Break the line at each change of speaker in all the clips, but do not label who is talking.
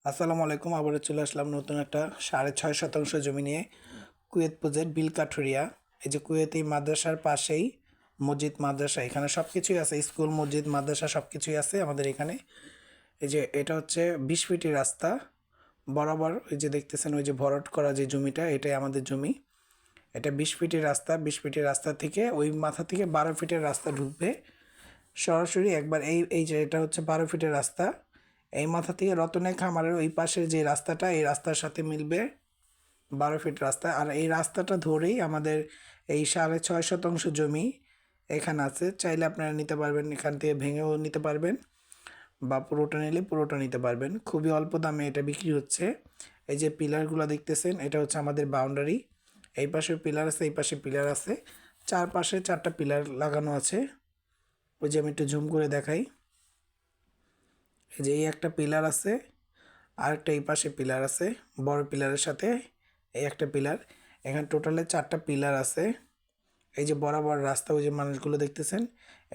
আসসালামু আলাইকুম। আবারও চলে আসলাম নতুন একটা 6.5 শতাংশ জমি নিয়ে কুয়েত প্রজেক্ট বিলকাঠুরিয়া। এই যে কুয়েত এই মাদ্রাসার পাশেই মসজিদ মাদ্রাসা, এখানে সব কিছুই আছে, স্কুল মসজিদ মাদ্রাসা সব কিছুই আছে আমাদের এখানে। এই যে এটা হচ্ছে 20 ফিটের রাস্তা বরাবর, ওই যে দেখতেছেন ওই যে ভরাট করা যে জমিটা, এটাই আমাদের জমি। এটা 20 ফিটের রাস্তা, 20 ফিটের রাস্তা থেকে ওই মাথা থেকে 12 ফিটের রাস্তা ঢুকবে সরাসরি একবার। এই যে এটা হচ্ছে 12 ফিটের রাস্তা, এই মাথা থেকে রতনে খামারের ওই পাশের যে রাস্তাটা, এই রাস্তার সাথে মিলবে 12 ফিট রাস্তা। আর এই রাস্তাটা ধরেই আমাদের এই 6.5 শতাংশ জমি এখানে আছে। চাইলে আপনারা নিতে পারবেন, এখান থেকে ভেঙেও নিতে পারবেন বা পুরোটা নিলে পুরোটা নিতে পারবেন। খুবই অল্প দামে এটা বিক্রি হচ্ছে। এই যে পিলারগুলো দেখতেছেন, এটা হচ্ছে আমাদের বাউন্ডারি। এই পাশে পিলার আছে, এই পাশে পিলার আছে, চারপাশে 4টা পিলার লাগানো আছে। ওই যে আমি একটু জুম করে দেখাই, এই যে এই একটা পিলার আছে, আরেকটা এই পাশে পিলার আছে, বড় পিলারের সাথে এই একটা পিলার। এখানে টোটালে 4টা পিলার আছে। এই যে বরাবর রাস্তা, ওই যে মানুষগুলো দেখতেছেন,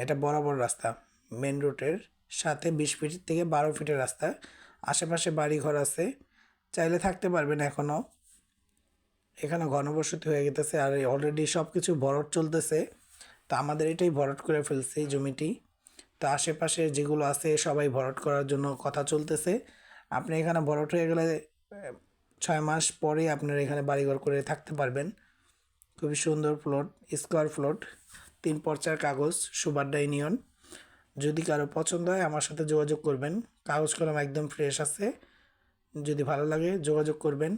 এটা বরাবর রাস্তা মেন রোডের সাথে 20 ফিট থেকে 12 ফিটের রাস্তা। আশেপাশে বাড়ি ঘর আছে, চাইলে থাকতে পারবেন এখনও। এখানে ঘনবসতি হয়ে গেতেছে আর অলরেডি সব কিছু ভরাট চলতেছে। তো আমাদের এটাই ভরাট করে ফেলছে এই জমিটি। তো আশেপাশে যেগুলো আছে সবাই ভরাট করার জন্য কথা চলতেছে। আপনি এখানে ভরাট হয়ে গেলে 6 মাস পরে আপনার এখানে বাড়িঘর করে থাকতে পারবেন। খুবই সুন্দর প্লট, স্কোয়ার প্লট, 3 পর্চার কাগজ, সুবাড্ডা ইউনিয়ন। যদি কারো পছন্দ হয় আমার সাথে যোগাযোগ করবেন, কাগজ কলম একদম ফ্রেশ আছে। যদি ভালো লাগে যোগাযোগ করবেন।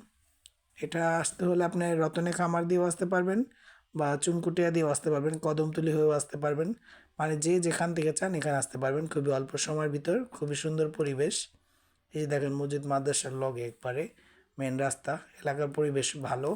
এটা আসতে হলে আপনি রতনে খামার দিয়েও আসতে পারবেন বা চুনকুটিয়া দিয়েও আসতে পারবেন, কদমতলি হয়েও আসতে পারবেন। মানে যে যেখান থেকে চান এখানে আসতে পারবেন খুবই অল্প সময়ের ভিতর। খুবই সুন্দর পরিবেশ। এই যে দেখেন মসজিদ মাদ্রাসার লগে একবারে মেন রাস্তা, এলাকার পরিবেশ ভালো।